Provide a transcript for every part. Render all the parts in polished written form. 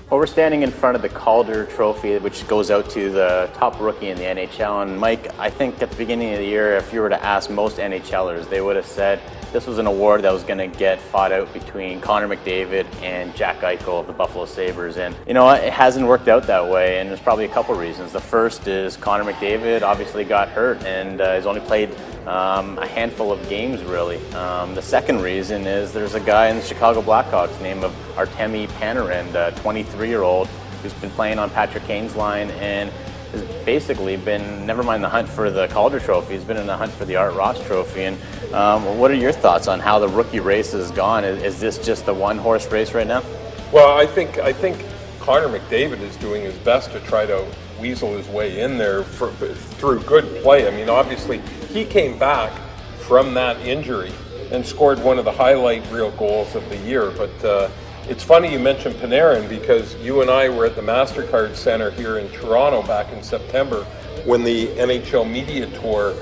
Well, we're standing in front of the Calder Trophy, which goes out to the top rookie in the NHL. And Mike, I think at the beginning of the year, if you were to ask most NHLers, they would have said this was an award that was going to get fought out between Connor McDavid and Jack Eichel of the Buffalo Sabres. And, you know, it hasn't worked out that way, and there's probably a couple reasons. The first is Connor McDavid obviously got hurt and has only played a handful of games, really. The second reason is there's a guy in the Chicago Blackhawks named Artemi Panarin, a 23-year-old who's been playing on Patrick Kane's line and has basically been, never mind the hunt for the Calder Trophy, he's been in the hunt for the Art Ross Trophy. And what are your thoughts on how the rookie race has gone? Is this just a one-horse race right now? Well, I think Connor McDavid is doing his best to try to weasel his way in there through good play. I mean, obviously, he came back from that injury and scored one of the highlight reel goals of the year. But it's funny you mentioned Panarin, because you and I were at the MasterCard Center here in Toronto back in September when the NHL Media Tour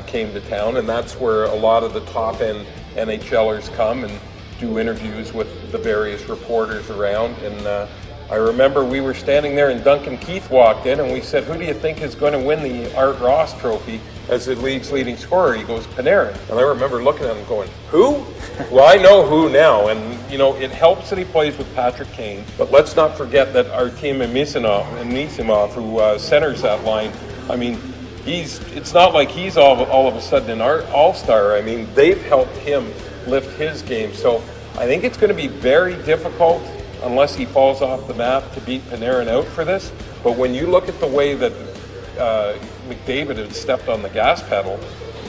came to town, and that's where a lot of the top-end NHLers come and do interviews with the various reporters around. And I remember we were standing there and Duncan Keith walked in and we said, "Who do you think is going to win the Art Ross Trophy as the league's leading scorer?" He goes, "Panarin." And I remember looking at him going, "Who?" Well, I know who now. And, you know, it helps that he plays with Patrick Kane. But let's not forget that Artemi Anisimov, who centers that line, I mean, it's not like he's all of a sudden an all-star. I mean, they've helped him lift his game. So I think it's going to be very difficult, unless he falls off the map, to beat Panarin out for this. But when you look at the way that McDavid had stepped on the gas pedal,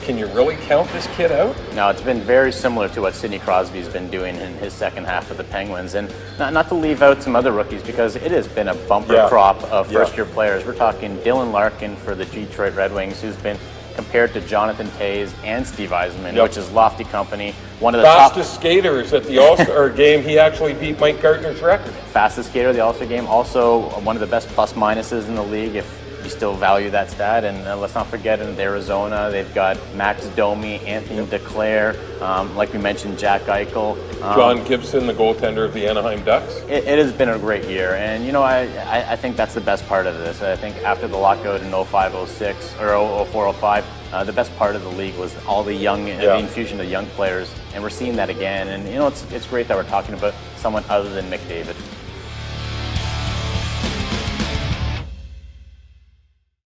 can you really count this kid out? No, it's been very similar to what Sidney Crosby's been doing in his second half of the Penguins. And not to leave out some other rookies, because it has been a bumper crop of first-year players. We're talking Dylan Larkin for the Detroit Red Wings, who's been compared to Jonathan Toews and Steve Yzerman, which is lofty company. One of the fastest skaters at the All-Star game. He actually beat Mike Gardner's record. Fastest skater of the All-Star game. Also one of the best plus-minuses in the league, if you still value that stat. And let's not forget, in Arizona, they've got Max Domi, Anthony Duclair, like we mentioned, Jack Eichel. John Gibson, the goaltender of the Anaheim Ducks. It has been a great year. And, you know, I think that's the best part of this. I think after the lockout in 05-06 or 04-05, the best part of the league was all the the infusion of young players. And we're seeing that again. And, you know, it's great that we're talking about someone other than McDavid.